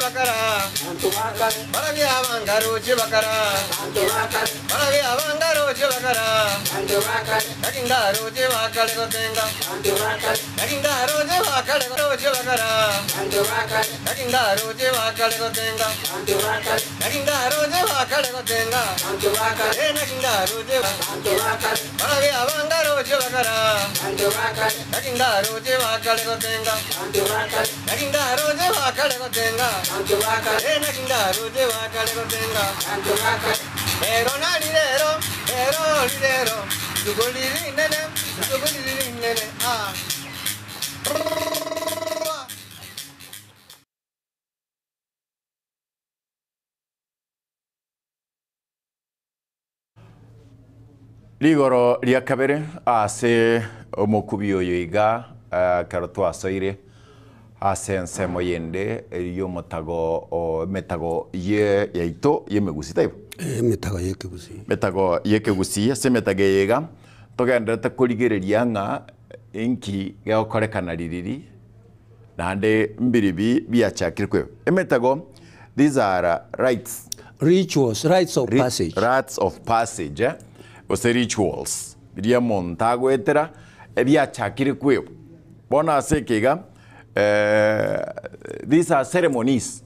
bakara Baragi abangaro chibakara Baragi abangaro chibakara Nagindaro chibakale gotenga Nagindaro chibakale chibakara Nagindaro chibakale gotenga Nagindaro chibakale gotenga Nagindaro chibakale Baragi abangaro chibakara Nagindaro chibakale gotenga Nagindaro chibakale gotenga Nagindaro chibakale gotenga Pero nalidero Dugoliri nene ah Ligoro ria kabere ase omukubi oyo iga karoto asoire ase nsemo yende yo metago ye yaito yemegusita ibo metago yekegusi ase metago yega togendete kurigereria nga inki geokorekana ririri nande mbiribi biachakirwe emetago these are rituals, rites of passage. Rites of passage, ose rituals. Biria montago etera, ebia chakiri kweo. Bona sekega, these are ceremonies.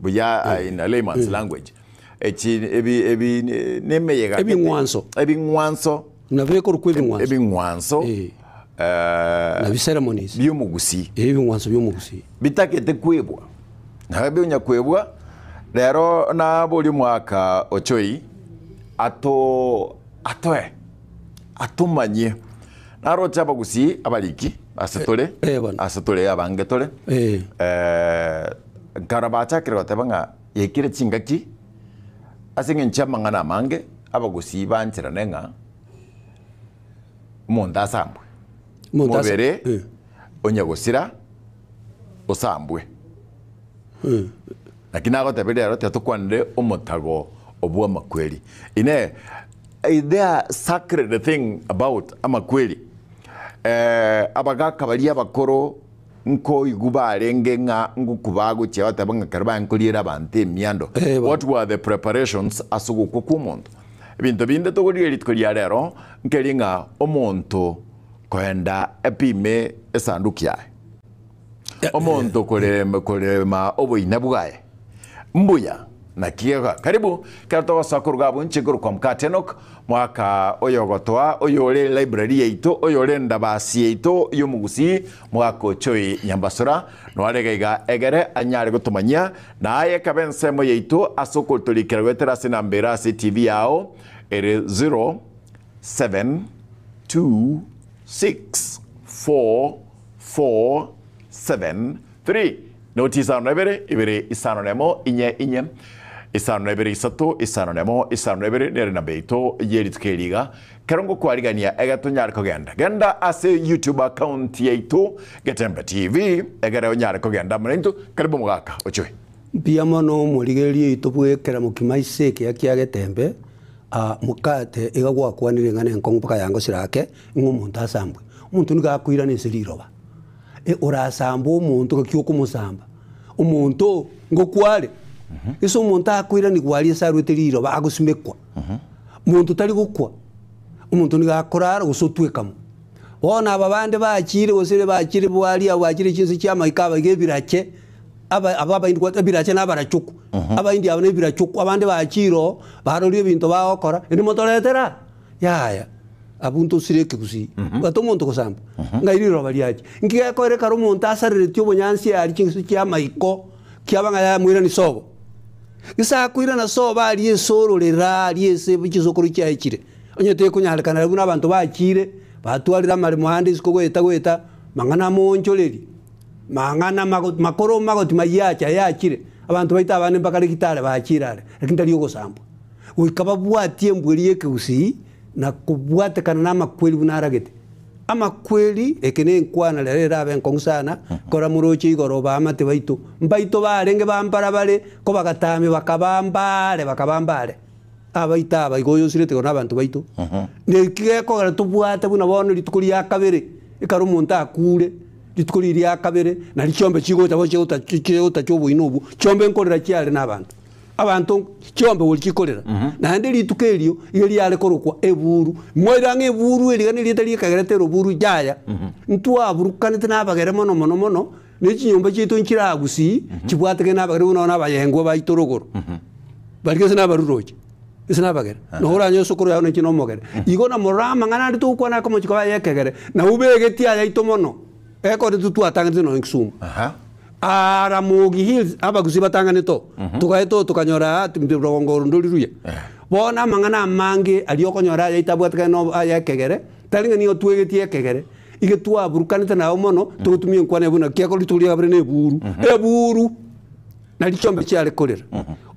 Buya in a layman's language. Ebi nemeyega. Ebi ngwanso. Na veko rukwebi ngwanso. Ebi ngwanso. Na bi ceremonies. Biomugusi. Ebi ngwanso biomugusi. Bitakete kwebwa. Na bionya kwebwa. Lero na buli mwaka ochoi atumanye naro chaba gusi abaliki asetole abangetole karabacha kirota banga yekire chingaki asinge nchama ngana mange abagusi banchira nenga monda sambwe mobere onyagosira osambwe lakini ago tabiri aro tatukwande omotago obwa makweli ine there sacred thing about amakweli abaga kabalia bakoro nko igubarenge nga ngukubago cyewa tabanga karba nkolira bante miando what were the preparations asugo kukumuntu ebintu binde togori litkolia rero nkelinga omonto koenda epime esanduku yae omonto kolema oboina bwaye mbuya na kiega karibu karto sakurugabo nchiguru kwa mkatenok mwaka oyogotoa oyore library yeito oyore ndabasi yeito yomugusi mwako choi nyambasura no aregaiga egere anyare gutumanya na aye kabensemo yeito asokoltolikera wetera sinambera TV yao ere 07264473 notice on ibere isano nemo inye isano ibere isato isano nemo isano ibere nere na beito yeritskeliga karongo kwarigania egatunyar kogenda ase YouTube account yeito Getembe TV egere onyar kogenda mrento karibu mugaka ochwe biamo no murigeri yeito bwekera mukimaise ke yakia Getembe mukate egagwa kwanire ngane nkongpaka yango sirake ngumuntu asambwe umuntu nigakwira nesiriroba urasamba umuntu kakyo kumusamba umuntu ngokwale iso umuntu akwira ni gwali sarweteriro bagusumekwa umuntu tari gukwa umuntu nigakorara gusotwekamo wona ababande bakire osire bakire bwali abakire cyose cyamahika bagebirake ababindi kwabirake nabaracuku abandi abane biracuku abande bakiro baroriye bintu bakora ni motoretera yaya abuntu sireke kusi batomuntu kusamba ngairiro baliaje ngiye koreka rumuntu asarire tyo bonyansi ari kinsu cyamahiko kyabanga ya mwira ni sobo isa kwira na soba ali sororera ali ese bikizokuru cyahikire onyete kunyahalekana ruguna abantu bakire batwalira mari muhandi sikogweta mangana moncholeri mangana makoro magoti mayacha yakire abantu baita abane bakari kitale bakirare lakini ali yogosamba wikababwatie mbweliye kusi na kubwate kana na makweli bunaragete amakweli ekene nkwana lerera benkongusana kora murochi igoroba amate baito mbaito barenge bambara bale ko bagatame bakabambare abaita abagoyo sirete kona abantu baito ne kige ko gara tubwate buna bono litukuri yakabere ikaro munta akure litukuri lya kabere na lichombe chigota chobo inobu chombe nkorera chiale n'abantu chombe wolichikorera nande lituke elio ili yale korokwa eburu moirange eburu eligane litali kageretero buru jaya ntu aburukanite n'abagere mono n'ikinyombe cyito nkiragusi kibwatege n'abagere buno n'abayengo bayitorogoro barigeze n'abaruroje ese n'abagere no horanyo sokoro yaho n'ikino mogere igona morama ngana ndi tukwana komo chikaba yekegere na ubegeti aya itomono eko tutu atangite no nkisumu ara mugi hills abagusi batangane to tukaeto tukanyora timbirongoro ndoliruye bona mangana mange aliyokonyora yaitabwatega no ayekegere talinga niyo tuegeti yekegere igetua burukanite nawo mono tugutumye nkwane buna kiako litulia abere ne buru na lichombe cyale korera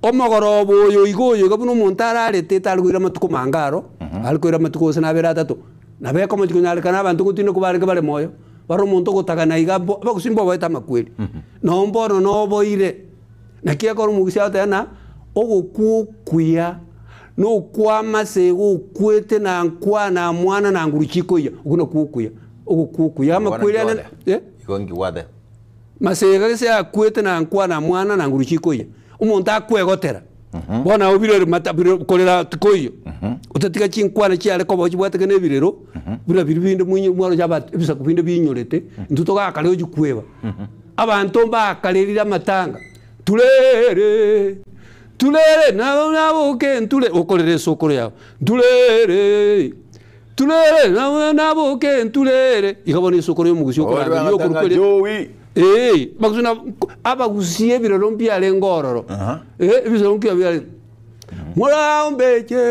omogoro boyo igoyo gabuno montara arete talguira matuko mangaro alikoira matuko sana bera tato nabe komo tikunyale kana abantu gutine kubareke bare moyo baro muntu gutagana igabo bagusimbo baita makweli no mbono no boire na kiako rumugisa tena ogokukuya no kwama sego kwete na nkwana mwana na nguruchiko ya uguno kukuya ogokukuya makweli igongi wade masega se akwete na nkwana mwana na nguruchiko ya umuntu akwegotera bona obirero matabiro kolera tikoyo utatika chinkwana cyale ko bwateke nebirero bira biribinde munye mwaro cyabate bisa kubinde binyorete nduto gakale ojukweba abantu bakalirira matanga tulere naboke ntule okolere sokoro yawo tulere naboke ntulere ikabona isokoro yo mugusyo kolanga yo kurukole bagusuna abagusiye birero mbyale ngororo ibizero mbyale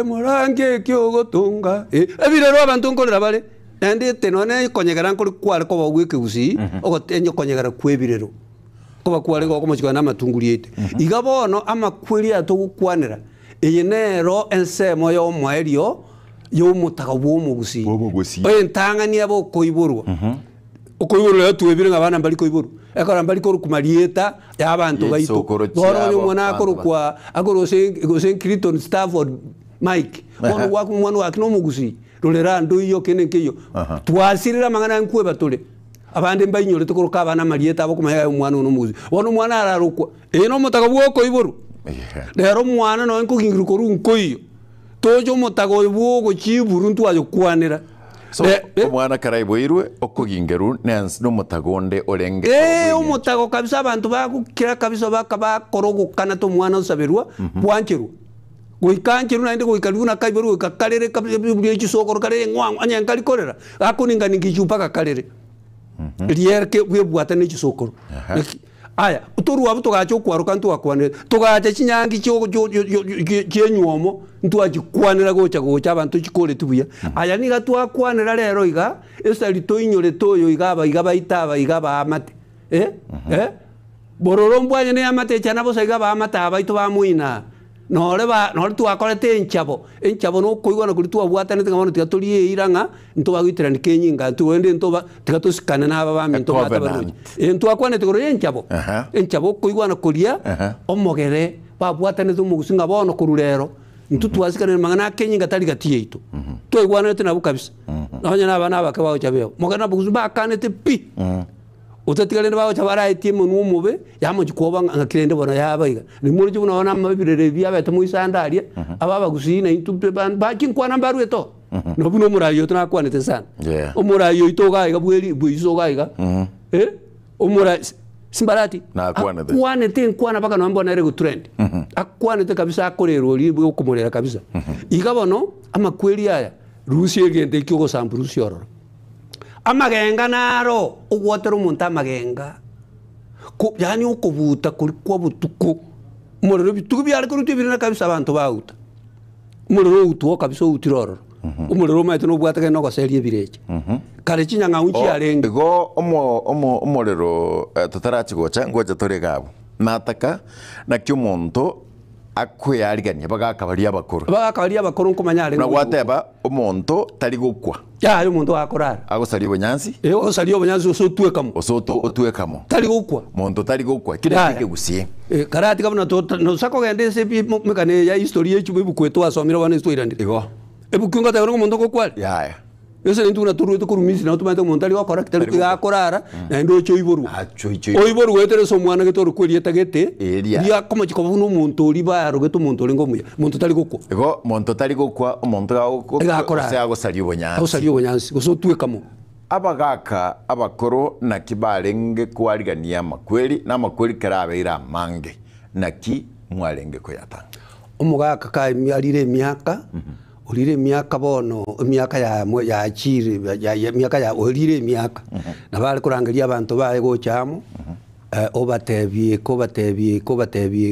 murange kyogotunga ebirero abantu nkolera bale ende tenone konyegara nkoli kwale ko bagwike gusi ogotenye konyegara kwebirero ko bakwale ko mochikana amatunguriete igabono amakweli atogukwanira eyenero ensemo yo mwaelio yo mutaka bwo mugusi entangania bo koiburwa okoiburu yatuwebire ngabana mbali koiburu ekora mbali koru kumalieta y'abantu baito boro yo mwana koru kwa akoro sen Clinton Stafford Mike ono waku mwana wakino mugusi rolera ndo iyo kene nkeyo twasirira mangana nkwe batole abande mbayinyole tukoroka abana malieta abo kumaya mwana ono mugusi ono mwana ararukwa eno mutaka bwo koiburu lero mwana no nkugingiru koru nkoyo tojo mutaka bwo go chiburu ntu ayo kwanira so omwana karaiboirwe okugingeru nens no mutagonde orenge omutago kabisa abantu bakukira kabisa bakorogo to mwana usaberwa bwancheru goikancheru nainde goikaluna kaiberu kakalere kabisa bw'ekisokoro kale ngwa anyankali korera akuninga ningichupa kakalere lierke bwebwata n'ekisokoro aya utoru wabu togacho kwaruka ntu akwane togacha chinyangi cyenywomo ntu akikwanira gocha abantu chikole tubuya aya ni gatu akwanira lero iga esali toinyore toyo iga baitaba iga ba amate bororo mbwanye ne amate cyana bo iga ba amata abaito ba muina nore tu akorete enchabo no koigwana kuri tu abwatane ngabano tigatoliye iranga nto bagwitirani kenyinga tu wende nto tigatosikana naba ba minto bata baruji nto akwane tigoro enchabo koigwana kuria omogere babwatane tu mugusinga bono kururero nto twasikana mangana kenyinga tali gatiye ito to igwana tena bukabisa nanya naba bakaba chabeo mogana bugusu bakanete pi utatikale naba chabara itimu numube yamo jikoba ngakirende bona yabaiga ni muri jibuna wana mabirere bya beta muisandalia ababa gusina intube ba kinkwana mbaru eto no buno murayo tuna kwanete sana omurayo itoga iga bweli bwizoga iga omura simbarati na kwanete nkwana baka no mbona ere go trend akwanete kabisa akorero libu okumurera kabisa igabono amakweli aya rusi egende kyogo samburusi ororo amagenga naro ugwotero umuntu amagenga yani ukubuta kuri kwa butuko umuriro bituko byari kuri tibirina kabisa abantu bauta umuriro utuo kabisa utiroro umuriro maito no bwataka no gaserie bireje kare chinyanga unchi arenge go umuriro tutarachi gocha ngoja tore gabo nataka na kyumuntu akweyarigania bagakabaria abakuru nkomanyare na wateba umuntu tari gukwa ya umuntu akorara agosari bonyansi osari obonyansi osotuekamo otuekamo tari gukwa muntu tari gukwa kira kike gusie karati kabona no sako gende se mekane ya history yechu bibukweto asomira bana history ndire ebukunga tayo umuntu gukwa Yose ntuna turuite kurumisi na utumate umuntu ali wakora kitari yakorara na ndo cyo iboru oiboru wetere so mwana gitoro kwirieta gete ya koma chiko buno umuntu uri baro geto umuntu uri ngomuya umuntu tali gukwa ego umuntu tali gukwa umuntu se agosari ubonyansi guso twekamo abagaka abakoro na kibarenge kwarigania makweli na makweli karabeira mange naki mwarenge ko yatanga umugaka ka alire myaka olire myaka bono myaka ya chire ya myaka ya olire myaka na bali kurangalia abantu bae go chamo obatebie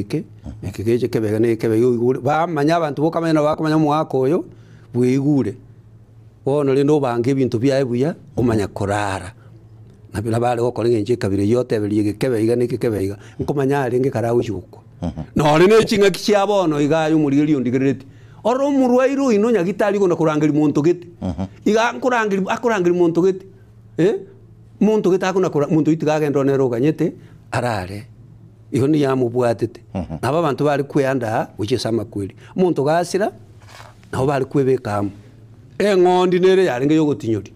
ke ekegeje kebega ne kebega ba manya abantu bokamenya bakamenya mwaka oyo bwigure bono lindo bange bintu byae buya umanya korara na bila bali go kolenje kabire yote belige kebega ne kebega nkomanya alenge karawo chuko no rene chinga kichabono igayo muri ondigerete oro murwairo ino nyagitari gona kurangiri muntu gete iga akurangiri muntu gete muntu gete akuna muntu itigagendo nero ganyete arare iyo ni yamubwatete naba bantu bali kwenda ucisama kweli muntu gasira nabo bali kwebekamo ngondi nere yarenge yo gotinyori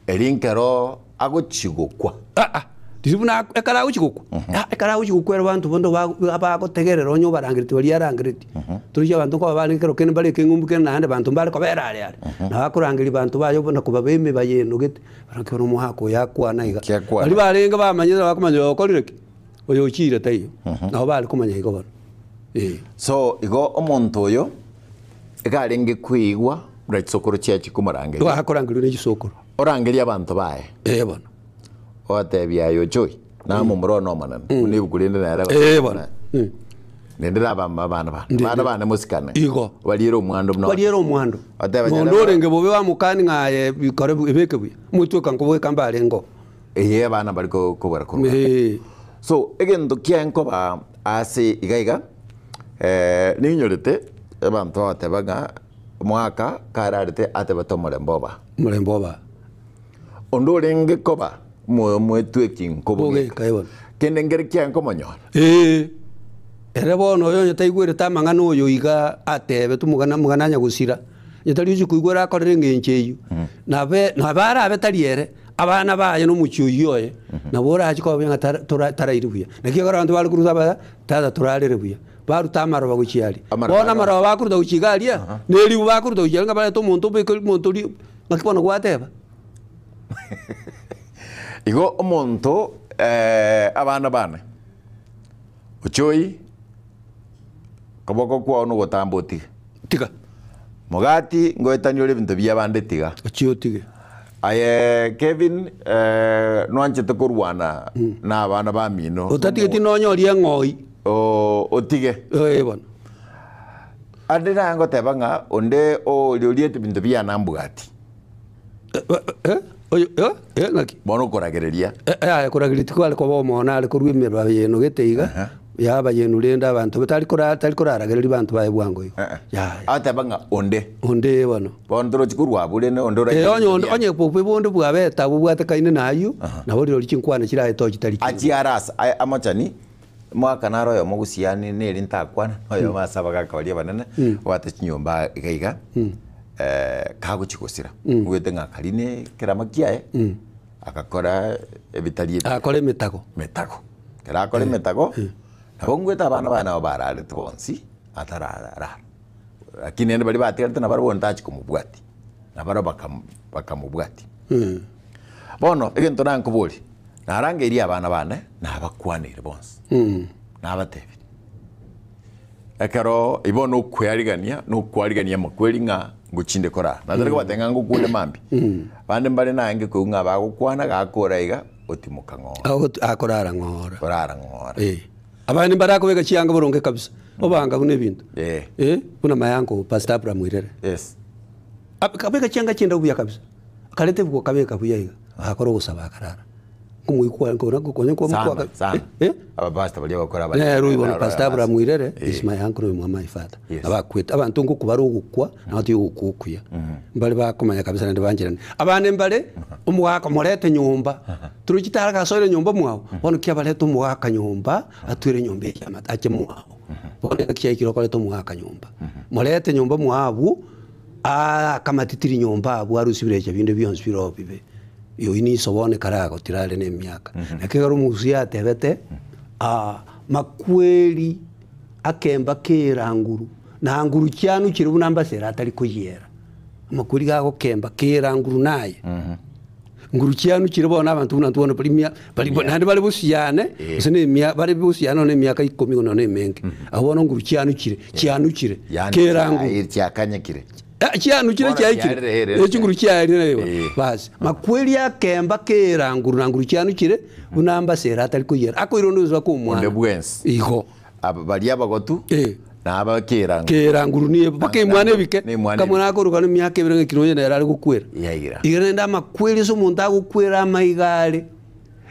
erinkero agochigokwa disibuna ekara uchigukwa ekara uchigukwa abantu bondo bagotegerera onyo barangirite bali yarangirite turije abantu ko babalikero kene bali kengumbuke nande bantu bali ko berare ari na bakurangiri bantu bayo bona kuba beme bayeno gete barakero muhako yakwana iga bali barenga bamanyira bakumanya okorireke oyo uchire tayo naho bali kumanya igo bona so igo omuntu oyo ekarenge kwigwa brakisokoro cyachi kumarangiri bakurangiri ne gisokoro orangiri abantu bae bona otebia yo joy na mumuro no manana unibugurinde na era bona nendera bana musikana igo baliro omwando mno baliro omwando ndorenge bobe wa mukani ngaye bikore ibeke bwe mutwe kanko kamba arengo bana baliko kubara ko so egendo kyanko ba ase igaiga ninyorete abantu batebaga mwaka kararite atebatomore mboba ondorenge koba mwetweking koboge kaibon kendengere kyanko monyor ere bono yo nyataigwere tamangano oyo iga atebe tumugana nya gusira nyatari uzi kuigwera akorere ngencheyu na bara abetariere abana baye no mucyuyo oye na bora akiko bya tarairibuya nakiyo abantu bali kuruza ba tada turarere buya baru tamaro bagucyari bona maro bakuruda ukigalia neri bakuruda ukiga bale to muntu be muntu ri ngakibona gwateba igo omuntu abana bane uchoyi koboko kwa no gotambuti tiga mogati ngoetanyore bintu bya bande tiga uchiyotige Kevin nwanche tokurwana na abana ba mino utatige nonyoria ngoi otige bona adira ngotebanga onde o lioliete bintu bya nambugati ngaki bono koragereria korageriti kwale ko bomona ale kurwimero bayeno geteiga yaba yenu lenda abantu batali koraragereri bantu baye bwango atabanga onde bono bondoro chikurwa bulene ondora onye popwe bondo bwabeta bubwate kaine nayo nabo liro lichinkwana kiraye to kitali ajiaras amachani mwaka naro yo mugusiani neri ntakwana oyo masabaga kabalia banene wate chinyomba igaiga kago chikosira gwete ngakarine keramakiae akakora ebitali akore metago kera akore metago nabongweta abana barare tubonsi atarara lakini ende bali batirate na barabo ntachi kumubwati na barabo bakamubwati bono egento nankubuli narangeiri abana bane nabakwanire bonsi nabatebi ekero ibono kwarigania makweli nga nguchinde kora nazare kwatenga ngukule mambi bande mbale nange ko nga bagukwana gakora iga otimuka ngora akorara ngora abandi barako bega chiyanga boronge kabisa obanga kune bintu kuna mayango Pastor Abraham Mwirere kabega chiyanga chinda ubuya kabisa kalete bwo kabega buya iga akora gusaba akarara kumwikwa ngora kukonye ko mukwa aba pastor bali bakora bali ruibo Pastor Abraham Mwirere is my uncle mu my father abakwita abantu ngo kubarugukwa nati ukukuya mbale bakomanya kabisa nande banjirana abane mbale umwaka morete nyumba turukitara kasore nyumba mwawo bono kyabalete umwaka nyumba atwire nyumba y'amata ake mwawo bono kiyikiro kole to umwaka nyumba morete nyumba mwawo kamatitiri nyomba abo arusi birecha binde byonse birobibe yo ini sobone karago tirale ne myaka nakegaro mugusi atebete makweli akemba keranguru na nguru cyanu kiri bunamba sera atari kuyera amakuri gago kemba keranguru naye nguru cyanu kiri bona abantu bunantubona bari nandi bari busiyane sene bari busiyane ne myaka 10 none menke abona nguru cyanu kire keranguru cyakanya kire cyanu kire cyayikire nguru cyari reba basi makweli akemba keranguru na nguru cyanu kire bunamba sera atari kuyera akoirondoza ko umwana iho bari abagotu naba keranguru niye pake mwane bike kamuna akoruka no myaka ebirenge kiroje na ari gukwera igenda makweli so muntu agukwera maigale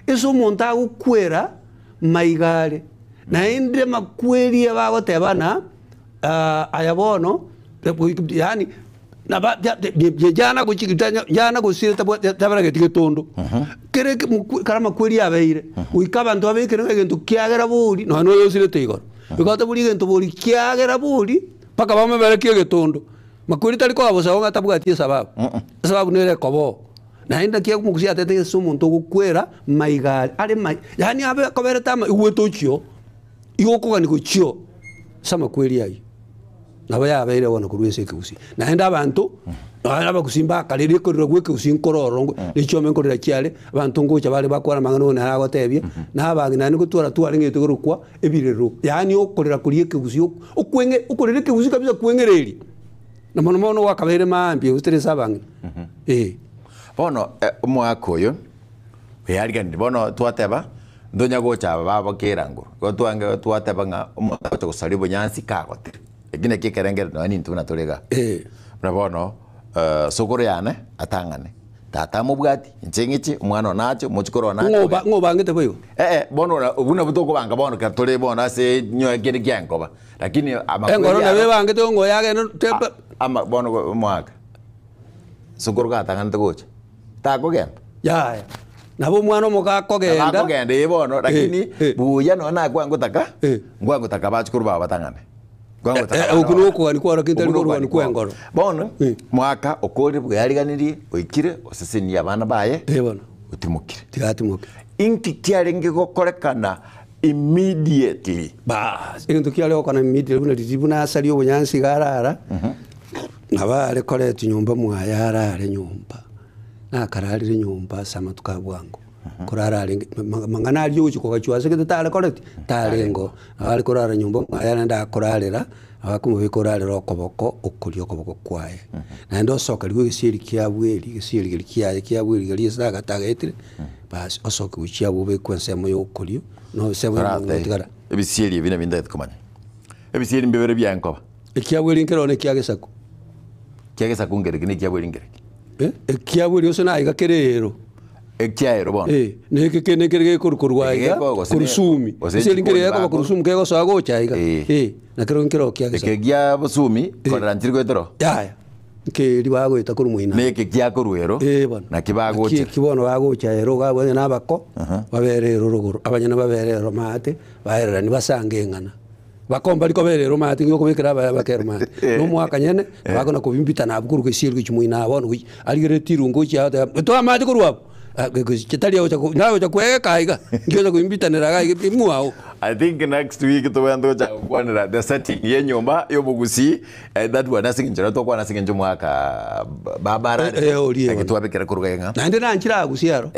eso muntu agukwera maigale na inde makweli abagotebana ayabono yani naba jana guchikitanya jana gusire tabara getike tondo kere karama kweli abeire uikaba ndo abekere ngento kiagera buri no no yosire tegoro bikote buri ngento buri kiagera buri paka bame berekie getondo makweli taliko abosa onga tabugatie sababu nere kobo na inda kia kumukusia atete sumu nto gukwera maigari ari mai yani abe kobere tama iwetochio igoko ni kuchio sama kweli ai nabaya abeire wona kurwese kusi na enda abantu aba kusimba kaliri ko rogweke usinkororo nicho menkorera cyale abantu ngo cyabale bakora mangano na agotebye na bagina ni gutura tuare ngete gorukwa ebirero yani okorera kurieke kusi okwenge okorereke kusi kabisa kwengereri na mono wakabere mambi ustresa bangi bono umwako yo yariganire bono twateba ndonya gocha baba kerango gotwange twateba nga umwako gusari bunyansi kagote egine kikerengere no ni ntuna torega na bono sokoro yane atangane tata mubwati ncengichi umwana nacho muchikoro nacho ngoba ngete boyo bono ubuna butoko banga bono katore bono ase nyo gere gyangoba lakini ngoro na be bange to ngo yage no tepa bono mwaka sokoro gatangane togocha tako genda ya nabo mwana mukakogenda ibono lakini buya no na ngwangutaka bachikuru baba batangane ukunuko ani kwara kintali ko ani kwengoro bono mwaka okori bwariganirie oikire oseseni abana baye bono utimukire tigatimukire inki kiarenge gokorekana immediately bas into kiale okana immediately buna tibuna asali obunyansi garara nabare koretu nyumba mwayarare nyumba na kararire nyumba sama tukabwango kurarare mangana aliyo chikoka chwase kete tale koreti talengo ali kurara nyumba ayana nda kurarira abakumu bikorarira okoboko okulyo okoboko kwaye na ndo soka liwe gisiri kiya bweli gali saga tagetire bas osoka uchiya bube kwensemo yo okulyo no sebo ngotigara ebisiri bina binda komanya ebisiri mbebere byankoba ekiya bweli nkero ne kiya gesako ngere kine kiya bweli ngere ekiya bweli osona igakerero ekiaero bono nekeke nekerege kurukurwaiga kurusumi selingere yako kurusumi kego sago chaiga nakero nkero kya gesa ekegia busumi korera ntiri gwetero ya ke libago ita kurumuina neke kya kuruero bono na kibago cha kibono bago chaero gabo nabako baberero ruguru abanyana baberero mate baherera ni basange ngana bakomba liko berero mate ngoko bekera bakero mate no mwaka nyene bagona kubimbita nabukuru kwesirwe kimuina abono aligere tirungo cha to amate kurwabo kitali yao nawe chakweka kaiga ngiyo kuimbitanira kaiga imwao. I think next week tuwendo cha kwanira the setting ye nyumba yo mugusi that one asing njira to kwana asing njo mwaka babara akitwa bekera kurugenga na ndina nchira gusiaro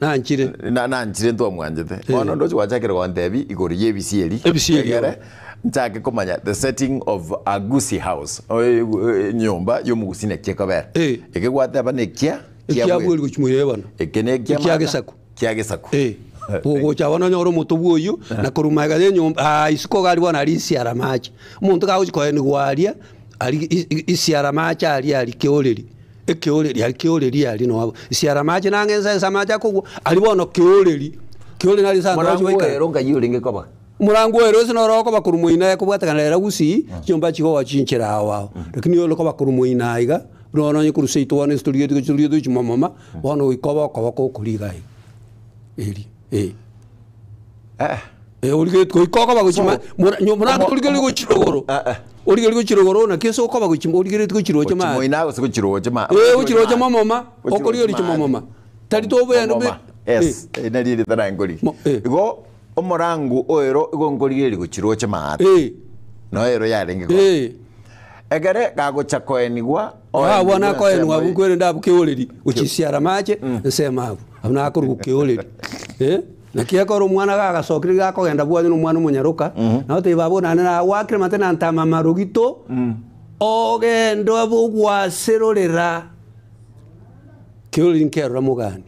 na nchire na nchire ndo mwanjete ono ndo wachakira kwa ndebi igori ye bisieli nchake komanya the setting of a gusi house nyumba yo mugusi ne kekabera ekegwata banekia kia bweli kuchumire bana ekene kia gesako pogo chabona nyoro mutubu yu na kurumaga de nyumba isiko gali bwana ali siara machi umuntu ka uchiko ni gwaria ali isiara machi ali keoleri ekeoleri ali no siara machi nangenza samacha ko ali bona keoleri nali sana ronga yuringe koba murango ero sino roko bakurumuina yakubwatakanira gusi cyumba chiho wachinchira awa lakini yo lokaba kurumuina iga rono nyikuru seito wane studio de chumama wano ikoba ko kuriga ulige ko ikoba ko chima mura kulige ligo chirogoro origeri gochirogoro na keso koba gochimo origeri gochiro chama moina go gochiro chama gochiro chama mama okorigeri chama mama tari to bendo be yes ina riri tara ngori igo omorangu oero igo ngorigeri gochiro chama no ero yarenge go egere gagocha koenigwa wana koenigwa bukwere ndabu keoreri uchisiara mache nsemabu abuna akuru keoreri nakiakoro mwana gagasokiri gakogenda bwanyu no mwana munyaruka naho tebabona na wakire matena ntama marugito ogendo abugwaserorera keoreri nkerora mugani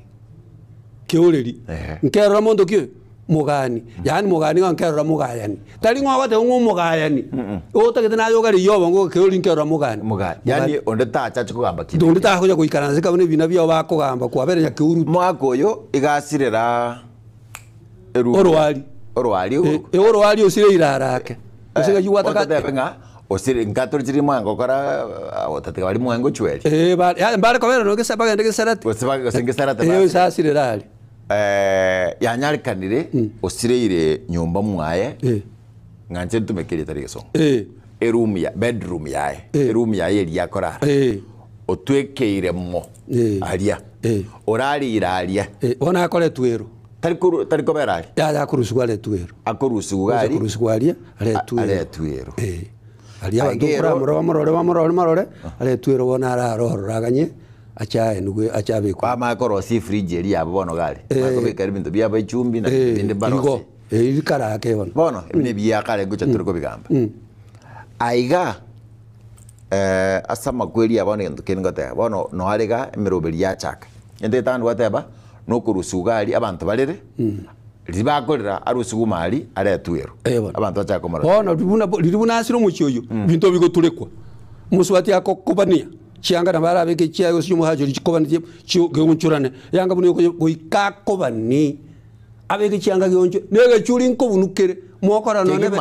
keoreri nkerora mondo kyo mugani yani mugani nkerora mugayani tari ngwa te ngumugayani otagete na yogari yobo ngo keoreri nkerora mugani yani onde tacha kugamba kintu onde tacha kuja kuikaranze kabone bina byo bakogamba kwabere ya keuru mwako yo igasirera orwali orwali osire irarake osige yuwata ka osire ngato chiri mwango kora otate bali mwango chweli bare kobera no gesa bagende gesarate osenge sarate sasire rali yanyarikanire osire ire nyumba mwaye nganje tumekere tarigeso room ya bedroom yae room yae eri yakora otwekeire mo aria orari iraria ona akore twero tariko berari ya kurusugale twero akurusugari kurusugwalia ale twero ali abantu marore ale twero bona araroraganye achae nugwe achabe kwa makoro si fridge eri abo bono gari makobeka ibintu bya bachumbi na binde barosi ikara ke bono ibine bya kare gucha turiko bigamba aiga asama kweli abone ngento kengote bono no arega emiroberi ya chaka ende tandu wateba no kurusugari abantu barere ribakorera arusugumari aretwero abantu achako mara bono ribuna asiro mucyoyo binto bigoturekwa muswati akokobania chianga na bara beke chiago simu hajo chikobani chio geunchurane yanga buni goika kobani abeke chianga geunchu nege churi nkobunukere mwokora no nebe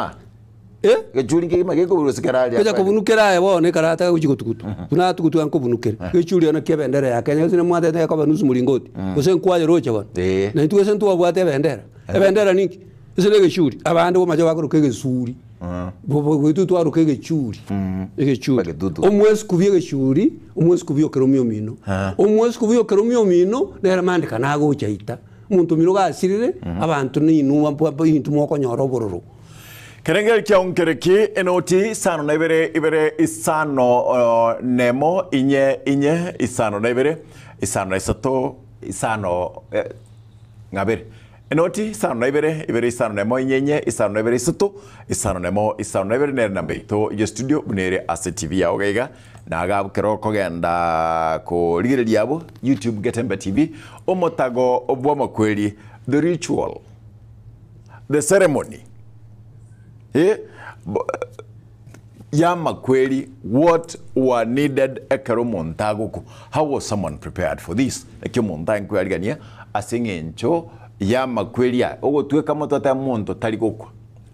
gechuri ngima geko burusikarali kaja kubunukera yabo ne karata uchigotukutu buna tukutu ankobunukere gechuri ana kebendera ya Kenya sine mwate ya koba nusu mulingoti usen kwaje rocha bana na itu esen tu abwate bendera ebendera ninki sine gechuri abande bo majo bakuru kege suri bo tu tu aruke gechuri gechuri omwesi kubye gechuri omwesi kubyo keromyo mino omwesi kubyo keromyo mino nera mandika nago chaita muntu miro gasirire abantu ni nuwa mpwa intu mwoko nyoro bororo Kerengel kia unkereki enoti sano na ibere isano nemo inye isano na isano na isato isano ngabere enoti sano na ibere isano nemo inye isano na isato isano nemo isano na nere nambe to ye studio bunere ase TV ya ogega na agabu kero kogenda ko ligere yabo YouTube Getembe TV omotago obwa makweli the ritual the ceremony Yama kweli, what were needed ekero montago? How was someone prepared for this? Ekyo montago kweli gania asinge ncho yama kweli ya ogo tuweka moto ata monto talikokwa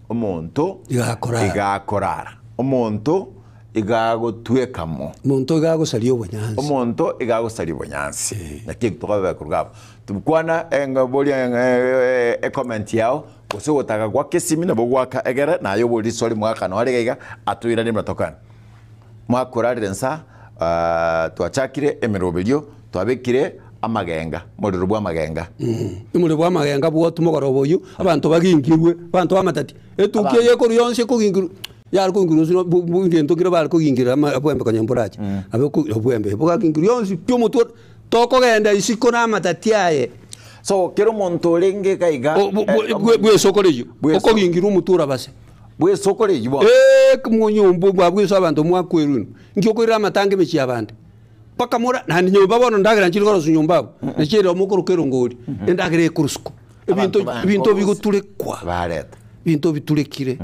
omonto igakorara omonto igago tuweka mo monto igago saliyo bonyansi omonto igago saliyo bonyansi nakye kutoka kurugabo tumkwana engaboli comment yao Ose wotaka kwa kesimi na bogwaka egere na yo boli soli mwaka no aregaiga atwira ni matokana mwakorarire nsa twachakire emirobelio twabekire amagenga modero bwa magenga imure bwa magenga bwo tumogoro boyu abantu bagingirwe abantu bamatati etukiye yeko ryonse kugingiru yari kungiru ngento kire bari kugingira abwembe kanyamburaje abeko obwembe bwagingirwe yonse pyo mutu toko genda isiko na matati aye so kero monto lenge kaiga bwe sokoleyo okogingira umutura base bwe sokoleyo bo kumonyombo bwa so abantu mwakwerunu ngiokorira amatange mechi abandi paka mora nandi nyomba bono ndagira nchiri koro sunyomba nechero omukuru kero ngori endagire kurusko ebinto bigotulekwa bareta binto biturekire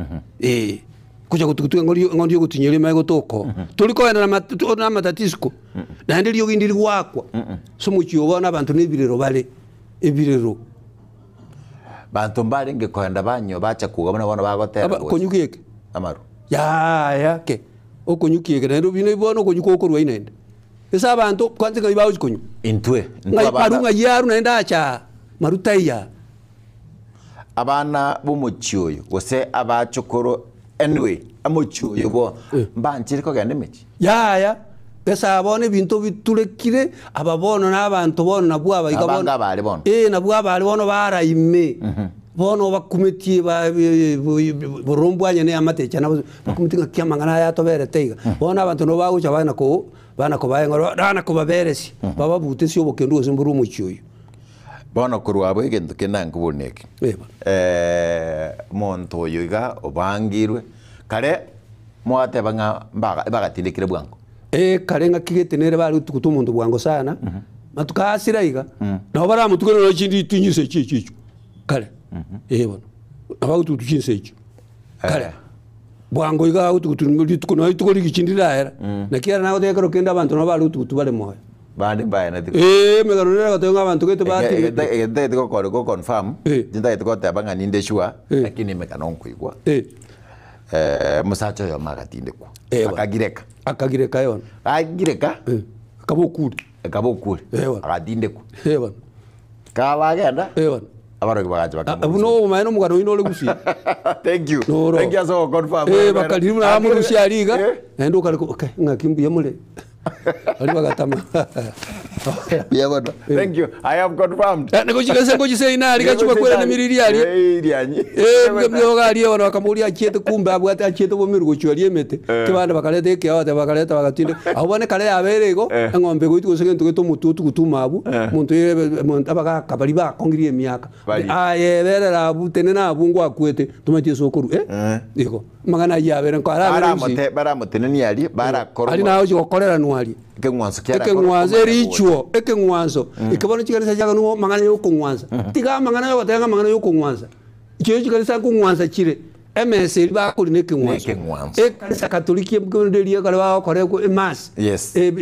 kuja kutukutuka ngori yo gutinyere mago toko tuliko enda na matatisko nandi ryo gindiri wakwa so muchiyo abantu nebirero bale ebirero bantu mbali ngekoenda banyo bacha kugabona bona bagotera konyukiyeke amaru ya ke okonyukiyeke nero bino ibono konyuko okorwa inende esa abantu kwanze nga bawo konyu intwe marunga yaru naenda acha marutaiya abana bumuchyoyo gose abachokoro anyway amochu yobo mbanchire ko gende mechi yaya esa abone bintu biturekire ababono n'abantu bono nabwo abayiga bono bali bono nabwo abali bono barayime bono bakumetie burumbwanye ne amatecha nabo bakumetinga kyamangana ya tobere teiga bono abantu no bagucha bana ko bayengoro bana ko baberesi baba butesi obokendo osimburu muchiyo bono kurwabo egento kenanguboneke monto yoiga obangirwe kare mwate banga bagatindikire bwango kare ngakigete bari tukutu muntu bwango sana matukasira iga nabo baramutukana no chindi tunyise chichicho kare bono abagutu tuchinse icho kare bwango iga tukuno tukuri kichindira era nakira nago tekero kenda abantu no bari tukutu bale moyo bandi mbaya na megarunera gatenga abantu kete bati ete ko confirm jinda ete ko tabanga ninde shua lakini mekano nkuigwa musacho yo magatinde ku akagireka yon agireka kabokuri agatinde ku kabagenda abaro kibaje abuno mayino mugano ino le gusi thank you so confirm bakalimu na mu gusi aliga endo kaliko okay ngakimbu yamule ali bagatama thank you I have confirmed ngoji ina ali gachuba kwera na miriri ali myoga ali wana wakamuri achete kumbe abwate achete bo mirugo chwali emete kibanda bakalete ke awate bakaleta bagatinde abone kale aberego ngombe goitu gosegento geto mututu kutumabu muntu abaga kabali ba kongirie miaka berera abutene na abungu akwete tumatie sokuru iko magana yabere nko bara mutene ali bara koro ali nawo gokorera nwali ekengwanzo richuo ekengwanzo ikabona chikanisa chaka nuwo mangana yo kongwanza tiga mangana yo tenga mangana yo kongwanza ikiyo chikanisa kongwanza chire MS ba kuri nekengwanzo kanisa katoliki mkondelia kale ba kore ko mass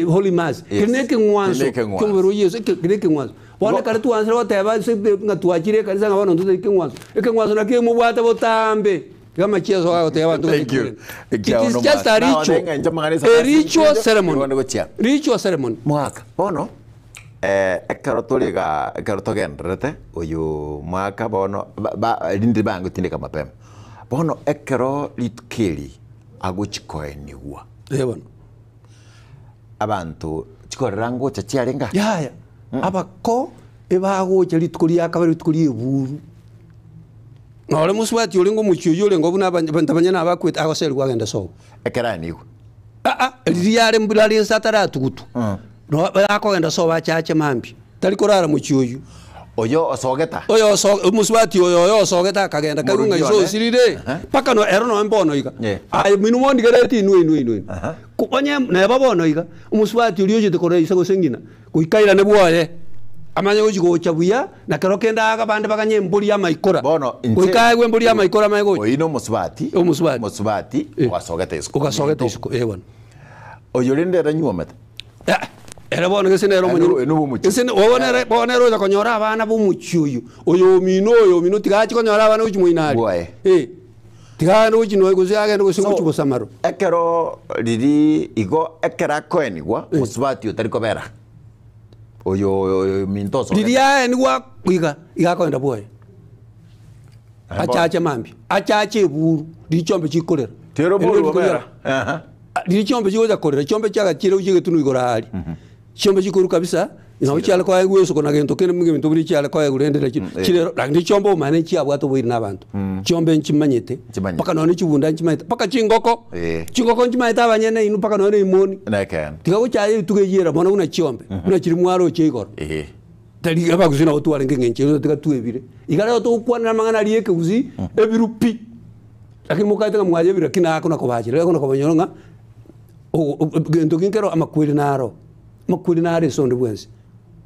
holy mass nekengwanzo kumbero yesu nekengwanzo bona kare tuanze roteba se ngatuachire kanisa ngabona ntuze ekengwanzo nakemo bwata botambe kama chezo wao tewa ndugu. Thank you. It is just a ritual ceremony. Mwaka bono ekarotogenrete uyu mwaka bono lindi bangu tindika mapema bono ekero litukeli aguchikoenigwa bono abantu chikorango chachiarenga yaya abako ebagocha litukuli akabari litukuli eburu Nole muswati ulingo muchuyule ngo buna bantabanyana abakwita agoseri kwagenda so. Ekeraniko. Liyare mbulali satara tukutu. No akogenda so bachache mambi. Talikorara muchuyu. Oyo osogeta. Oyo muswati oyo osogeta kagenda karunga izo sirire. Paka no ero no mbono iga. Ai minumondi gareti inu. Kuponye na babono iga. Muswati uliyo tekore isago sengina. Kuikaira ne bwoye. Amanya ujigo chabuya na kerokenda akabande bakanye mbuli ya maikora bono kuikaye mbuli ya maikora mayigo oyino musubati wasogeta isiko ukasogeta isiko bwana oyolinde ranyuometa era bono gesene ero munyu gesene wabonera za konyora abana bumuchuyu oyo mino tigachi konyora abana uchi muinari tigano uchi no guzi agenda gusingo chubo samaro ekero riri igo ekera koenigwa musubati utarikobera oyo mintoso diria ni wa kuiga igakonda boy achache mambi achache buru dichombe chikorera tero buru bera dichombe chigoja korera chombe chaga chire ujige tunu igora ali chombe chikoru kabisa ina cyala kwa yesu kona gento kene mungi bintu buri cyala kwa gurendera chire randi chombo mane chi abwato buri nabantu chombe nchimanyete paka none chibunda nchimanyete paka chingoko nchimanyete abanyene inu paka none imoni nakan tigago chaye tugejera bona una chombe una chiri mwaro chigoro tali aba kuzina otware ngengenche tiga tuebire igara to kwana mangana lieke uzi ebirupi lakini mukate ngamwaje bira kina kuna kobajira kuna kobanyoronga gento kinkero amakwiri naro makwiri nare sonde bwensi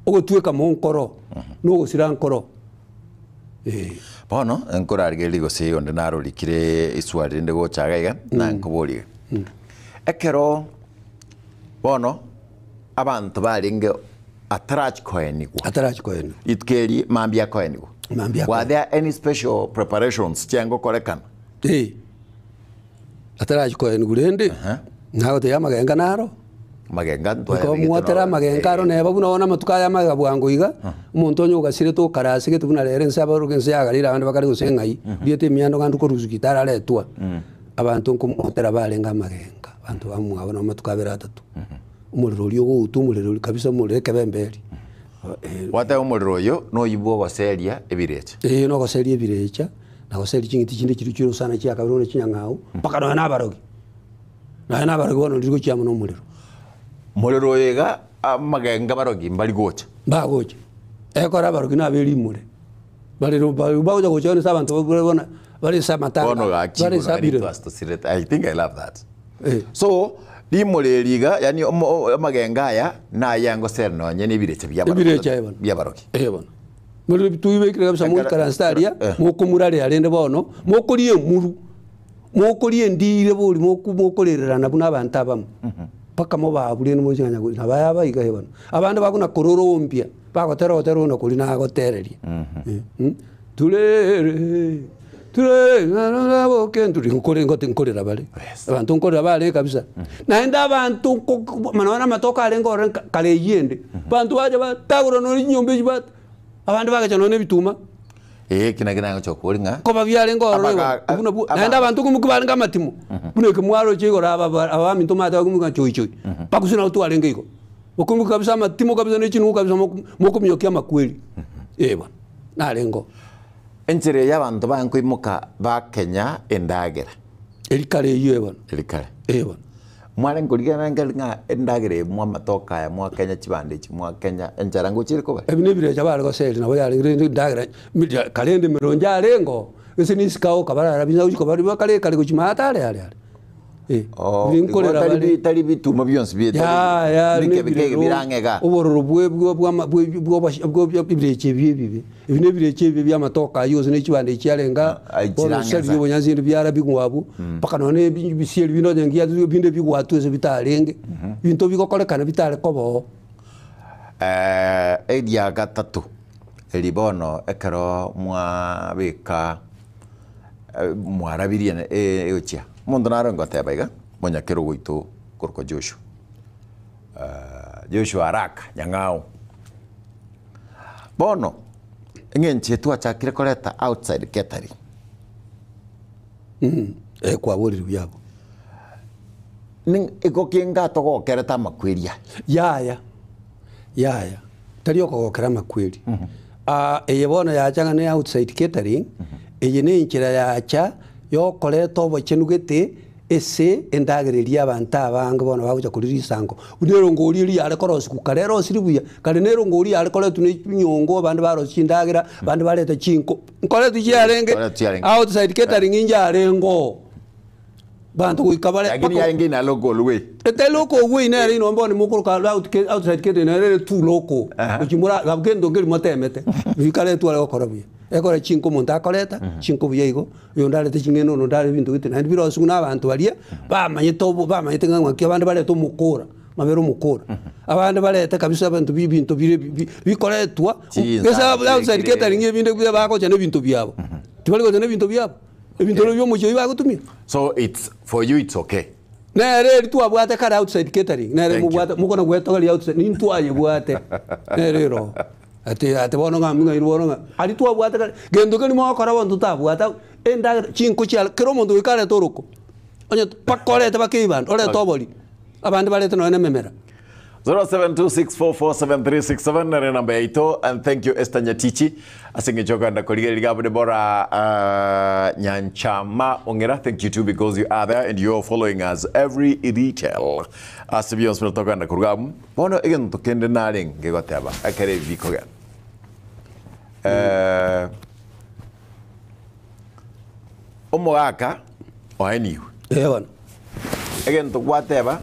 ogo tueka monkoro no gusira nkoro bono enkora argeligo se onde naro likire iswari ndego chagaiga na nkobori ekero bono abantu baringe atrach koenigwa itkeri mambia koenigwa were there any special preparations tiango korekana atrach koenigwa rende nago te yamagenga naro magenga ko muotera magengaro ne babu nona matuka ya magabwango iga umuntu onyo gasire to karase getu na rere nsaba rugense yagarira abandi bakari gusengai biete miando gandu ko ruzuki tarare twa abantu nkomotera barenga magenga abantu bamwe abona matukabera atatu umuriro uri ugutu umuriro kabisa umuriro kebemberi wata umuriro yo no yibo waseria ebirecha no waseria ebirecha na waseria kingiti kindi kiri sana kya kabiro ne kinyangao paka no nabarogi bono ndiko cyamo no umuriro yega amagenga barogi mbali gocha bagocha ekora barogi naberi mure bali bagocha gocha abantu babona bali samatanga bali sabire I think I love that so limureriga yani amagenga ya na yango serno nyene birecha byabarogi bona muri tuyibekira kabisa mu karanstaria mukumurare arende bono mukuriye muru mukuriye ndire buri mukorerana n'abantu abamu paka mo baburi no mujanya nabaya bayiga hebona abandi bakuna kororombya bakotero no kuri na gotereria tule nabo kenturi nkorera bale abantu nkorera bale kabisa naenda abantu manana matoka alengo kale yende bantu baje batagura no nyombe jibat abantu bagacha no nebituma kina chokuringa ko babyale ngoro naenda abantu kumukubanga matimo buneke mwaro chigora abami tomata kumuka choichoi pakusina utu alenge iko okumuka kabisa matimo kabisa n'ekintu kabisa mokumyokia makweli bwana nalengo enjere y'abantu bankwimuka ba Kenya endagera elikale yebona elikale bwana mwale ngorigana nga endagere mwa matoka ya mwa Kenya kibande mwa Kenya enjara ngukiri ko ebinebire cyabale ko seli nabo yale ndagera kalende mironja alengo ese nisikao kabara biza uko bari bakale kale kuchimata ale binkorera bali tali bituma byonse bike birangega ubororo bwo bireche bibi ibinebireche bibi amatoka yose n'ikibande cyalenga bose bibonyanzindi byarabigwabu paka none bisiyeli bino ngiya binde bigwatuze bitarenge binto bikokolekana bitare kobo edia gatatu elibono ekero mwa bika mwarabirie eochia mundu narongo tebaiga monyakero goito korko Joshua Araka nyangao bono ngenche twachakire koreta outside catering kwa buri byabo ning ikokinga togokereta makwiria yaya tari okogokera makwiri eyebono yachanga ne outside catering eye ne inchira yacha yokoreta obochenugete ese endagereria abantu abange bona baguja kuri risango unero ngori yale korosi kukarero siribuya kale nero ngori yale koretu ne nyongo abandi barosi ndagera abandi bareta chinko koretu cyarenge outside catering injarengo bantu kuikabale lakini yaingi na local way ete local way na rino mbone mukuru ka outside catering na rere tu local ukimura gabgendo ngeri motemete vikale tu ale korabuya ekora chinko monta koleta chinko buyego yondale te chingeno no ndale bintu gite na biro suguna abantu balia bamanye tobo bamanye tengwa kyabandi bale to mukora mabero mukora abandi bale te kabisa abantu bintu bikoletwa kesa outside catering ebinde bya bako cyane bintu byabo tibali ko cyane bintu byabo ebintu byo mu cyo bako tumia so it's for you it's okay nere tu abwate kara outside catering nere mubwate mukona gweta kali outside nintu aye bwate nere ro ate bono ngaminga ibono ali tu abwate gendo kani mo akora bontu tabwata enda chinko cyal kero mundu wikale toroko onye pakole tabakiban ole toboli abandi balete no memera 0726447367 nare namba 8 and thank you Esther Nyatichi asinge chokanda koligeri gabo de bora nyanchama ongera thank you too because you are there and you're following us every detail asibios meltokanda kurgamu bono igen tokende naring gegoteba akere vikoga omogaka oeniwe ewan igen tokwateba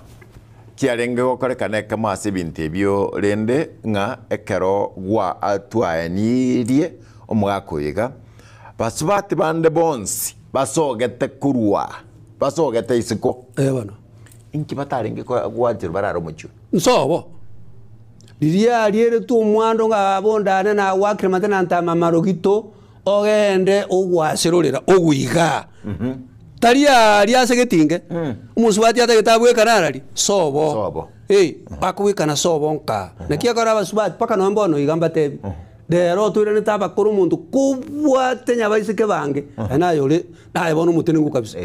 kiarenge gokorekana kama asibinte bio rende nga ekero gwa atwaenirie omwakoyiga basubati bande bonsi basogete kurwa basogete isiko bana inki batarenge gwajira bararo mucyo nsobo liria liere tu mwando nga bondane na wakire matana ntama marogito ogende ogwaserorera ogwiga taria liase getinge umusubati ata getabwe kanarari sobo bakubikana sobo nka nakia kora basubati paka no mbono igamba tebi dero tuire taba kuru muntu kubwate nyabaisike bange nayo le nayo bono mutenengu kabisa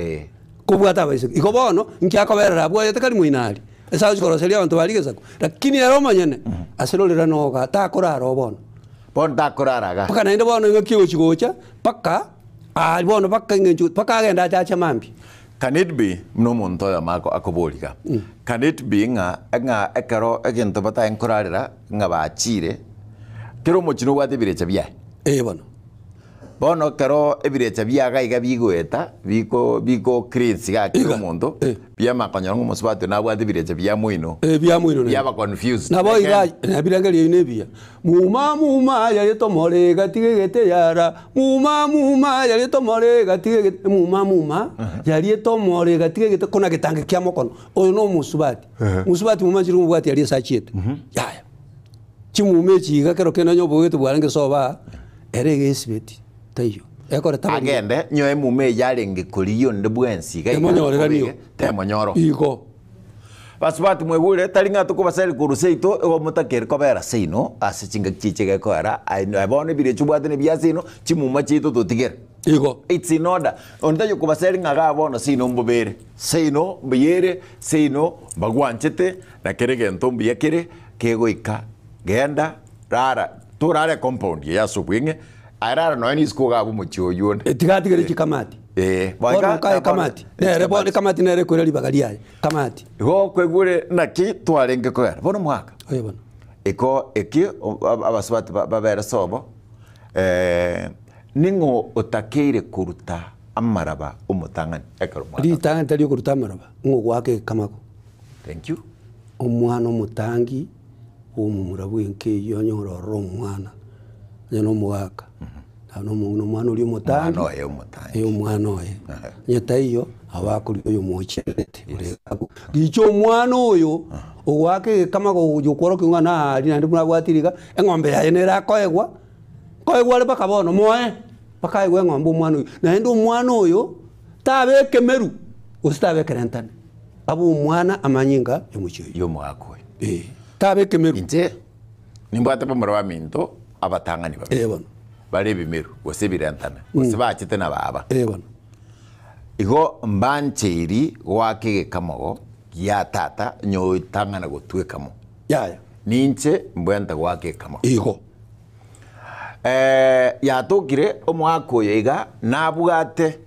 kubwata baise iko bono nkiakoberera bwa kari muinari esa chikoroseria abantu baligeza lakini ero manyene aserorera noga ta korara bono ta koraraga paka nainde bono ngakio chigocha paka bono paka ngenju paka agenda acha mambi. Can it be no muntu ya mako akoboliga can it be nga ekero egento bata enkorarira nga bachire kero mochino gwatebire bia bono kero ebirecha biaga iga bigweta biko create ga kero muntu bia makonyoro ng'omusubati nabwate ebirecha bia moino bia ba confused nabo iga nabirangeri inebia muma yali tomore gatigete yara muma yali tomore gatigete muma yali tomore gatigete kona getange kya mokono oyo no musubati muma jiru bwati yali sachete yaya chimume chiga kero kena nyobo wetu bwarange soba erege isibeti tayo ekore tabandi agende nyoe mume yarenge kuriyo ndebwensi ga monyorera niyo temonyoro iko basubati mwegure taringa tukubasari kuruseito ego mutakere kobera seino ase chinga chichege kwara abone bire chubwate ne biasino chimuma chito tutigere iko it's in order ontayo kubasari ngaga bono sino mbobere seino mbiyere seino bagwanchete na kerege ntombi yakere kegoika genda rara turare compound ya subwinge arara no ni skoga abu muchioyo tigatigere chikamati bono kai kamati nere bono kamati nere kureri bagalia kamati go kwegure naki twarenge kwera bono mwaka bono eko eki abasubati babera sobo ningo otakeire kuruta amaraba umutangani ekero mwaka litanga tali kuruta amaraba ngo gwake kamako thank you omwana omutangi omumurabu enke yonyoro romwana nyano mwaka no mwana uri mutangi omwana oye nyeta iyo abakuri oyo mocherete urekago gicho mwana oyo ogwake kama go yokoro kingana ari nandi muna bwatiriga engombe yaye nera koegwa le bakabono moe bakaegwa engombe mwana oyo naende omwana oyo tabe kemeru usitabe kerentane abu mwana amanyinga emuchiyo yo mwako tabe kemeru nje nimbwate pomoro minto abatangani bono bari bimeru gosebirantana gosebachite na baba bono igo mbancheri gwake kamago ya tata nyoitangana gotwekamo yaya ninche mbwenta gwake kamago igo yatokire omwako yega nabwate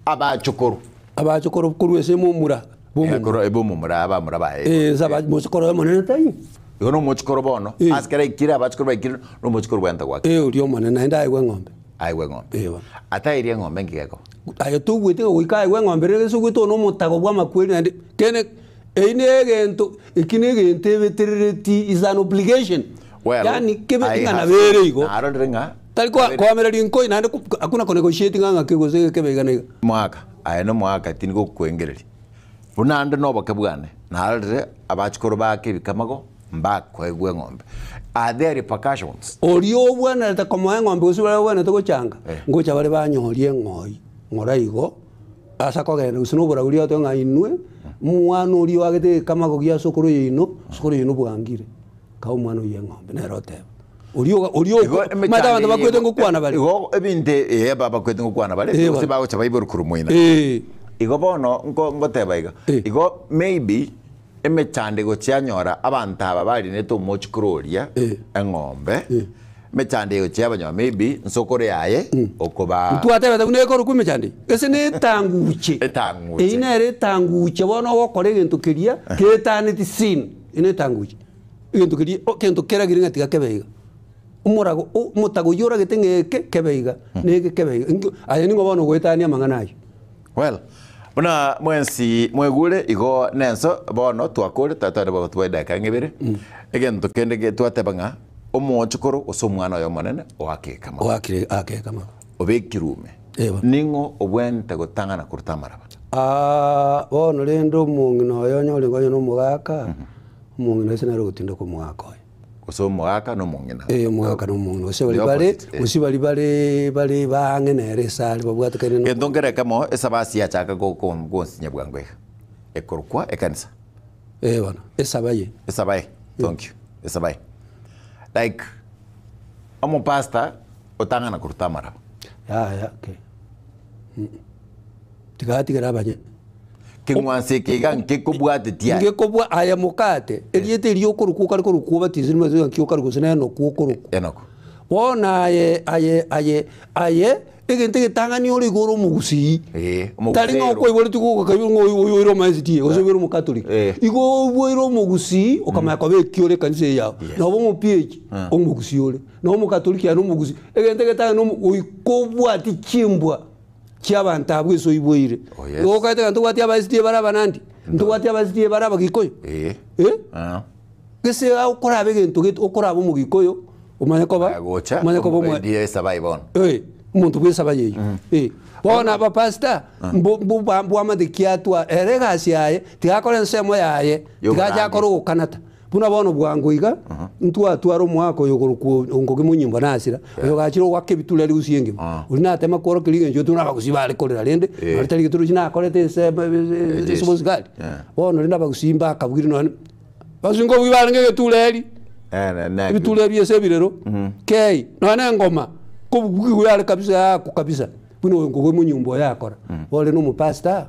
abachokoro kuru ese mumura bomumura ebomumura abamura bae zaba mochokoro monene tayi yono mochokoro bono askara ikira abachokoro baikira no mochokoro bwenta gwake uriyo monene naenda aigwe ng'ombe ata iria ng'ombe ngigeko ayo tugwite goika aigwe ng'ombe rege sugwito no mutago bwa makweli and kene eine gento ikine gente veterity is an obligation yani kebe ingana bere igo aronrenga tali kwa mereri inko inande akuna negotiate nganga kegose kebe igana mwaka ayeno mwaka tinigo kwengereri bunande no bakabwane narire abachikoro bake bikamago mbakwegwe ng'ombe are there repercussions orio bwana ta komo ng'ombe usubira bwana to changa ngocha bale banyorie ng'oi ngora igo asa kogenda usinobora uri ato ng'ainwe mwana uri wagete kamago gia sokoro yino bwangire ka mwana uye ng'ombe na rote orio mata bantu bakwete ngukwana bale igo ebinte baba kwete ngukwana bale usibago cha baiburu kurumoina igo bono ngoteba igo maybe emechande gochianyora abantu aba bari neto mochikuroria eng'ombe mechande gochiabanywa maybe nsokore yaye okoba twateba ne ko rukumechande ese ne tanguche ine tanguche bono gokore gento kiria ketaneti sin ine tanguche gento kiria kento kera giringa tiga kebeiga umurago mutago yora getengeke kebeiga nege kebeiga aya ningo bono gwetania manganayo well buna mwensi mwegure igo nenso bono twakore tatare bo tweda kangibere egento kende twatebanga omochukoro osomwana yo monene oakekama obekirume ningo obwente gotangana kurutamaraba bono rendo mungino yo nyole ngoyo no mugaka mungino senaro gutinda ko mwaka oso mwaka no mungina mwaka no mungino osibali bale bangenere sali babwata kene endongere kamo esabasi ya chaka go sinya bwangwe ekorukwa ekanisa bana esabaye thank you esabaye like amo pasta otangana kurutamaraba ya okay tigatigera abanyene kingwanse kiga nkikubwate tia ngekobwa aya mukate eliete lyokoruku kali koruku batizi mazo nkyokaruku sineno kukoruku enoko wona aye egente getangani ori goro mugusi tari ngo ko ibori tuko ka ngo iro maziti ozo biro mu catholic igo biro mugusi okama ko be kiore kanise yao no bo mu ph o mugusi ore no mu catholic ya no mugusi egente getanga no ikobwa ati chimbwa kyabanta abwe so iboire o ka te ntwati abaziti baraba nandi ntwati abaziti baraba gikoyo gese ukora begento ukora abo mu gikoyo umanye ko ba umanye ko bo ndiye sabaibon umuntu bwese abayeyo bona bapasta mbu amadikiatwa eregasi yaye tigakora nsemo yaye tigajakora ukanata buna bono bwanguiga ntwa twaro mwako yogoruko ngoge munyimbo nasira yogachiro wake bitule ari usienge urina tema koro kilige njo tuna bagusibale kolera rende aritari gituru china akorete se muzikali bono rinda bagusimba akabwiri none bazingo bwibale ngege tuleri bituleri ese birero kei none ngoma kubwiyale kabisa kabisa buno ngowe munyumbo yakora ole no mupasta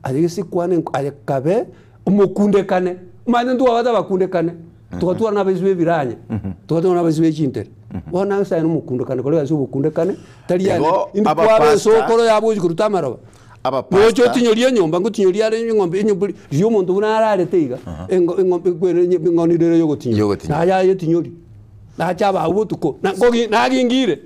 agisi kwane ayakabe umukundekane mane ndo abada bakundekane tukatura nabezwe biranye tukatura nabezwe chintere bona sa no mukundekane kole azu bukundekane tali yani indi kware sokoro yabo zikurutamara Mojo tinyoria nyomba ngo tinyoria ari ngombe inyumbu ryo muntu bunarare teiga engombe kwere ngoni rero yo gotinyo na ya tinyori na chaba ubutuko na gogi na gingire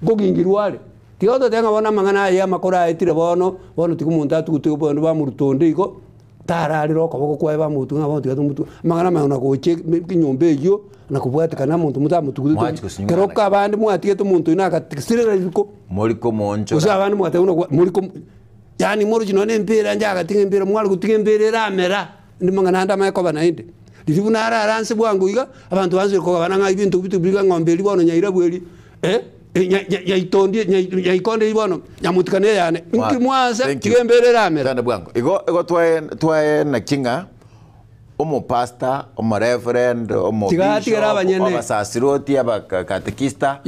gogingirware tiyoto tenga bona mangana ya makora etire bono tikumuntu atukutuko bono bamurutonde iko tarari roko boko kwa bamutu ngabo tikatu mangana mangana ko che kinyombe yo na kubwatikana muntu mutamutukutu keroka abandi mwatike muntu inaka tikisirira iko moriko monjo usabandi mwate uno moriko yani moro jinone mpira njaga tinge mpira mwali kutinge mpira ramera ndi mangana anda mayiko bana inde ndivuna aranse bwangu iga abantu banze ko bananga ibintu bitu ngombe libono nyaira bweli ya ikonde libono nyamutikane yane inki mwanza tigembere ramera tanda bwangu igo twae na kinga omo pastor omo reverend omo bishop abasasiroti abakatekista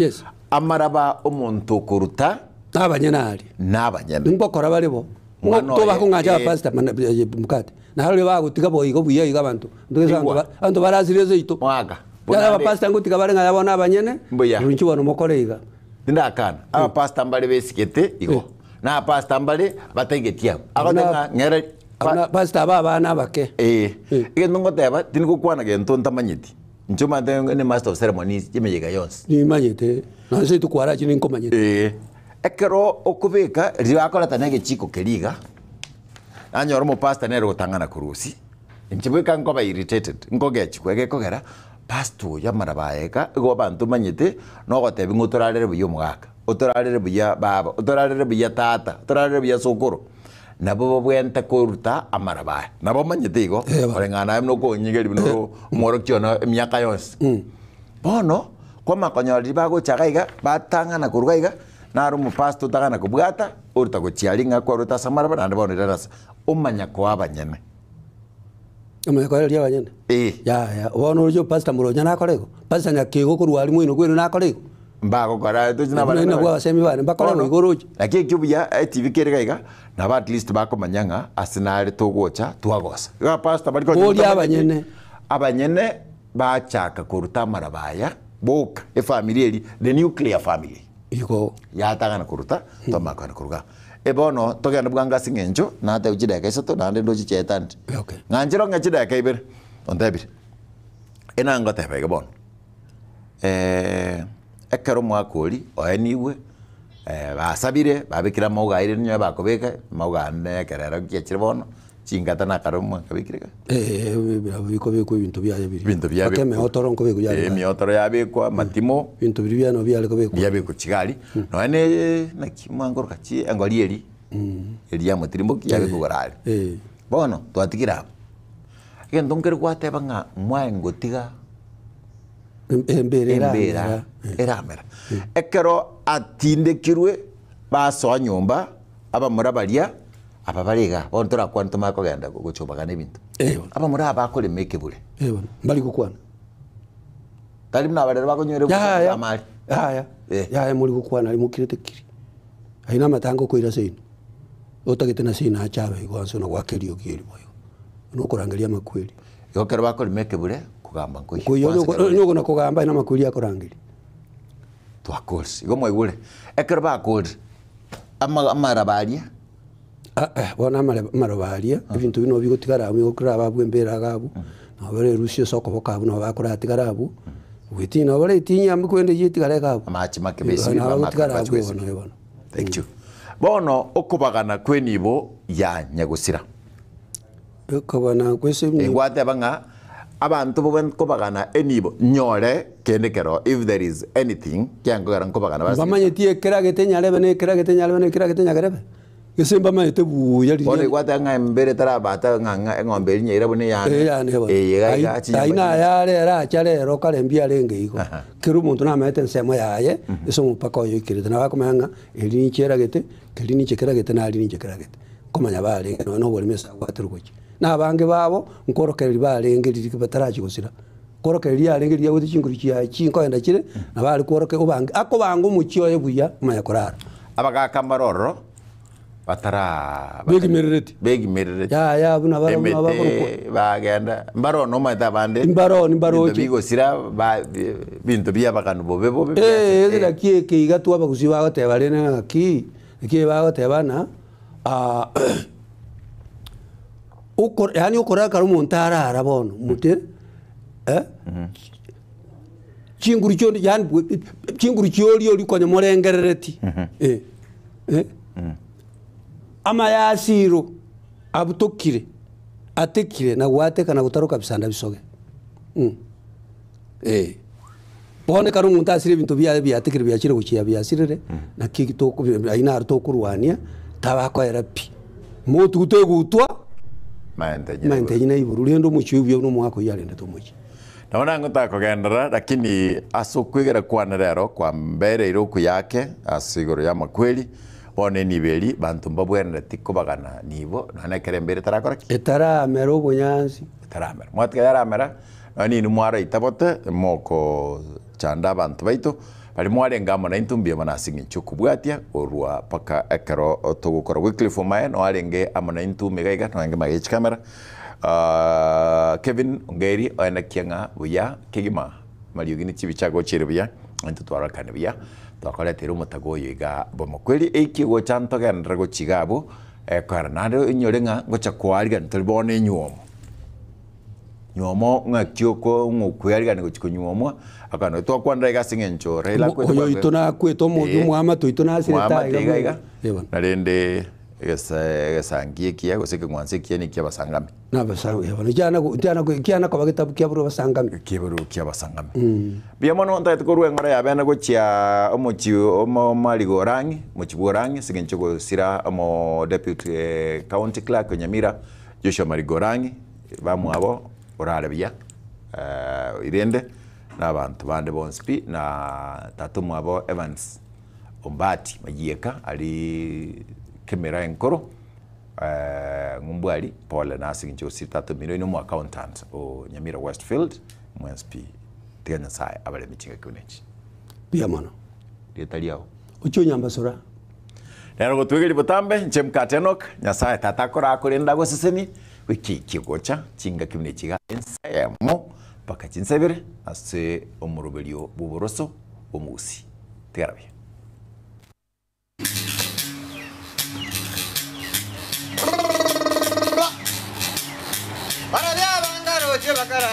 amaraba omuntu kuruta n'abanyenari n'abanyene ngokora barebo ngo bako ngaja pastor mukate na hali bagutiga boyigo buye yiga abantu ndugeza abantu barazireze ito mwaga yaba pastor ngutiga bare ngaya bona abanyene runchi bono mokoreiga ndakana aba pastor mbale besikete igo na pastor mbale bategetia agotenga ngere pastor baba na bake igendo ngoteba tiniko kwana gento ntamanyiti nchuma ne master of ceremonies yemeyega yonse ni manyete na se tukwara chini nkomanyete ekero okubeka riwakora tanege chiko keliga anyoro mo pastor nero gutangana kurusi nchibweka ngo ba irritated ngo gechkwege kogera pastor ya marabaeka go bantu manyete no gotebi ngutorarere buyo mugaka utorarere buya baba utorarere buya tata utorarere buya sokoro nabo bwente kuruta amarabaya nabo manyete igo orengana no ko nyigeri bino moro kyona myaka yose bono kwa makonyori bago chagaiga batangana kurugaiga naro mu pastor tagana kubwata urta go chialinga kwa ruta samara bana bono rasa umanya kwa abanyene umanya kwa ria abanyene ya bono ryo pastor muronya nakorego pastor nyakego kurwari mwino kwino nakorego mbago kora tujina bana na kwa semi bana mbakora igoroje lakini kyubuya TV kerega na at least bako manyanga asinale togocha twagosa ga pastor bari ko ria abanyene bachaka kuruta marabaya boka family the nuclear family iko yatagana kuruta tomakana kuruga ebono togenda bwanga singenjo na ate uchida kaisato na ndo chichetandi nganjiro ngachida kaibere ondabire enanga tebege bon ekero mwakori oyaniwe basabire babikira maugaire nyo bakobeka maugane kerera kyechire bono chingata na karomwa kabikirega biko biko ibintu bya keme otoronko biko ya miotoro yabikwa matimo ibintu bya no bya leko biko yabiko kigali no ene na kimangoro kachi angolieri elia motirimbo yabiko gorale bono twatikira gendo ngere kwate banga mwangotiga embera eramera ekero atindekirwe baso nyumba aba murabaria aba bariga bontora kwanto mako genda gucubaga n'ibintu aba muri aba akore make bure bali gukwana tali mna barera bakonyere amari ya muri gukwana ari mukirete kiri aina matango ko irase ino otagete na sina achabe igwanso na gwakerio kiri boyo no kurangiria makweli yokera bakori meke bure kugamba ngo kuyo na kugamba ina makweli akorangiri twakosi igo moigure ekera bakori amarabaria bona marabaria ibintu bino bigotigara amwe gukira ababwembera gabo na bare rusio soko bokabu no bakora atigara abo witina bare tinya mkwende yitigara gabo amachi make besi bamakara thank you bono okubagana kwenibo ya nyagusira okubana kwese egwate banga abantu bo kubagana enibo nyore kendekero if there is anything kyango garan kubagana basi bamanyetie keragete nyarebe ne keragete nyarebe ne keragete nyagarebe gesemba mayete buya ri bone gwate nga mbere tarabata nga engombe nyira bone yani aina yare ra chare ro karembia renge iko kiru muntu na mete nsemo yaye eso mupaka oyo ikirite na bakomanga elini cheragete kelini chekeragete na alini chekeragete komanya bale no bole mesa gwatirugoki na bange babo nkorokereri balenge riri batarachi gusira korokereri alenge rya guti chinguru chia chinko enda chire na bali koroke ubange ako bangu muchio yebuya manya korara abaga kamaroro batara begi merereti ya buna baro bagenda mbaro no mata bande mbaro bigo sira bintu bya bakanu bobe ezira kieke igatu abagusi bagote barena ki bagote bana yani ukora karu montara arabono mute chinguru cyo yani chinguru cyori ori konye morengerereti ama yasiro abutokire atekire na gwateka na gutaruka bisanda bisoge bone karu muntu asire bintu bya atekire bya kire gukiya bya sirere na kigitoko aina arto kurwania tabako erapi mutu gutegutwa maentenye iburu rendo muchibyo no mwako yarende to muchi naona ngota kugendera lakini asokwigera kwana rero kwa mbere iroku yake asigoro ya makweli one nibeli bantu mbabwenda tikobagana nibo nanekere mbere tarakora etaramero bunyansi etaramero mwatike yaramera nani ni mwara itabote moko chanda bantu baito bali mware ngamo na intumbie mana singi chukubwatia orua paka ekero otogukora weekly for my no alenge amana intu megaiga no ngema ge camera Kevin Ongeri ana kianga buya kigima mariugini chibichago chiribuya antu twarakane buya twakora tero mutago yiga bomokweli ekigo chanto gendra go chigabo karnado inyorenga gocha kwariga ntibone nyuomo ngakyoko ngukwariga ngo chikonyuomo akano twakwanda igasingencho raila kweto itona kweto mundu mwama to itona asireta narende egesangie kia goseke ngwanse kia ni kia basangami na basangami jana kiana kwa gitabu kia buru basangami kia basangami bia mono nta tukorwe ngora ya bana go chia omochi marigorangi mochiborangi sigencho go sira omo deputy county clerk Nyamira Joshua Marigorangi bamwabo orare bia irende n'abantu bande bonspi na tatumwabo Evans Ombati Majieka ali kemera enkoro ngumbwali Paul nasingi sita 3 milioni mu accountant o Nyamira Westfield mwenspi tiganya sai abale michinga kunechi bia mono detaliao ucho nyambasora nero gotwegeli botambe nchemkatenok nyasaye tatakora akorinda go seseni wiki kigocha chinga kunechiga ensayemo paka chinsebere ase omurubelio buboroso omusi tigarabye Para de abangaro, chebakara.